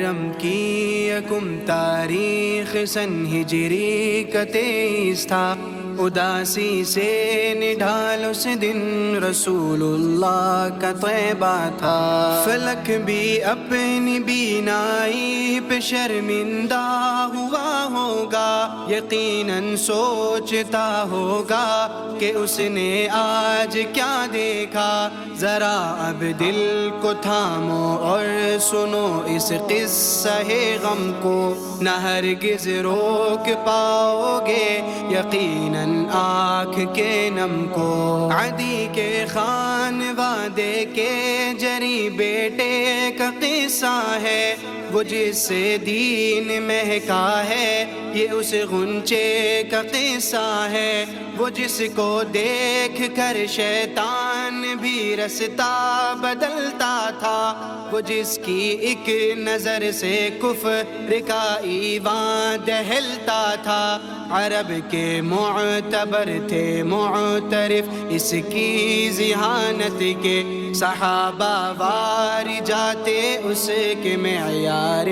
محرم کی یکم تاریخ سن ہجری کا 23 تھا، اداسی سے نڈھال اس دن رسول اللہ کا طیبہ تھا۔ فلک بھی اپنی بینائی پہ شرمندہ ہوا ہوگا، یقیناً سوچتا ہوگا کہ اس نے آج کیا دیکھا۔ ذرا اب دل کو تھامو اور سنو اس قصہ غم کو، نہ ہرگز روک پاؤ گے یقیناً آنکھ کے نم کو۔ عدی کے خانوادے کے جری بیٹے کا قصہ ہے، وہ جس سے دین مہکا ہے، یہ اس غنچے کا قصہ ہے، وہ جس کو دیکھ کر شیطان بھی رستہ بدلتا تھا، وہ جس کی ایک نظر سے کفر کا ایوان دہلتا تھا۔ عرب کے معتبر تھے معترف اس کی ذہانت کے، صحابہ وار جاتے اس کے معیار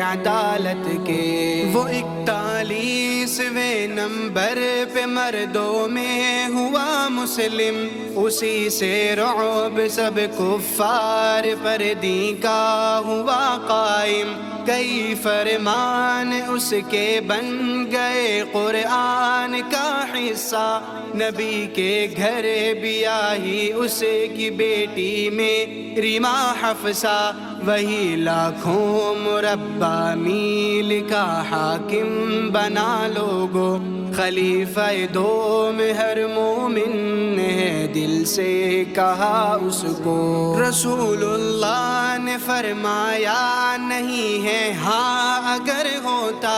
عدالت کے۔ وہ 41ویں نمبر پہ مردوں میں ہوا مسلم، اسی سے رعب سب کفار پر دین کا ہوا قائم۔ کئی فرمان اس کے بن گئے قرآن کا حصہ، نبی کے گھر بیاہی اس کی بیٹی میں ریما حفصہ، وہی لاکھوں مربع میل کا حاکم بنا لوگو، خلیفہ دوم ہر مومن نے دل سے کہا اس کو۔ رسول اللہ نے فرمایا نہیں ہے ہاں اگر ہوتا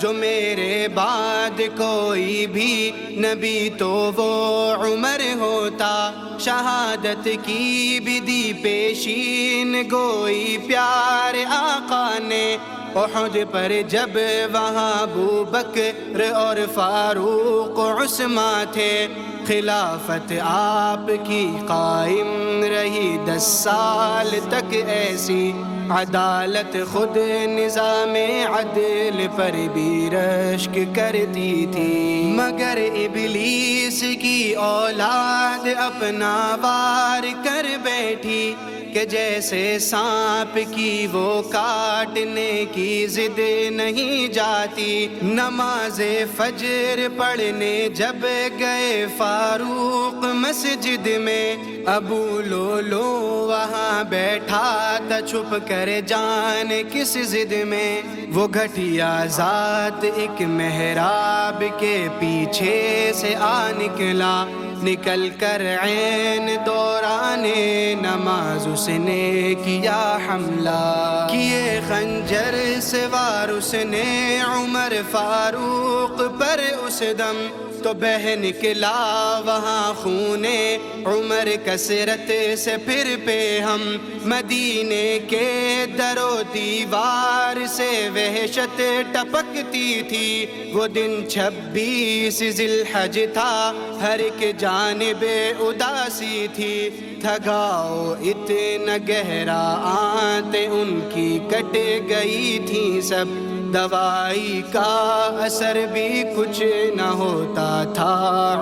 جو میرے بعد کوئی بھی نبی تو وہ عمر ہوتا، شہادت کی بھی دی پیشین گوئی پیار آقا نے، احد پر جب وہاں ابو بکر اور فاروق عثمان تھے، خلافت آپ کی قائم رہی 10 سال تک ایسی، عدالت خود نظام عدل پر بھی رشک کرتی تھی، مگر ابلیس کی اولاد اپنا وار کر بیٹھی کہ جیسے سانپ کی وہ کاٹنے کی ضد نہیں جاتی۔ نماز فجر پڑھنے جب گئے فاروق مسجد میں، ابو لولو وہاں بیٹھا تھا چھپ کر جان کس ضد میں، وہ گھٹیا ذات ایک محراب کے پیچھے سے آ نکل کر عین دوران نماز اس نے کیا حملہ، کیے خنجر سے وار اس نے عمر فاروق پر اس دم، تو بہ نکلا وہاں خون عمر کثرت سے پھر پہ ہم، مدینے کے در و دیوار سے وحشت ٹپکتی تھی، وہ دن 26 ذی الحج تھا، ہر ایک جانب اداسی تھی، تھگاؤ اتنا گہرا آنتیں ان کی کٹ گئی تھی سب، دوائی کا اثر بھی کچھ نہ ہوتا تھا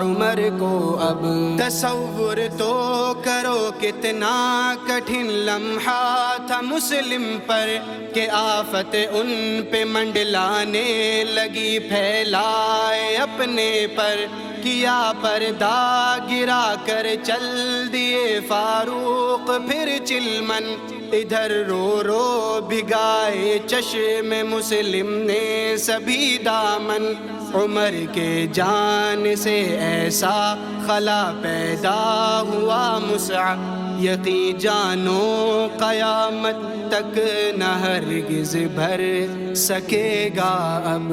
عمر کو اب۔ تصور تو کرو کتنا کٹھن لمحہ تھا مسلم پر، کہ آفت ان پہ منڈلانے لگی پھیلائے اپنے پر، کیا پردہ گرا کر چل دیے فاروق پھر چلمن، ادھر رو رو بھگائے چشم مسلم نے سبھی دامن، عمر کے جان سے ایسا خلا پیدا ہوا مصعب، یقین جانو قیامت تک نہ ہرگز بھر سکے گا اب۔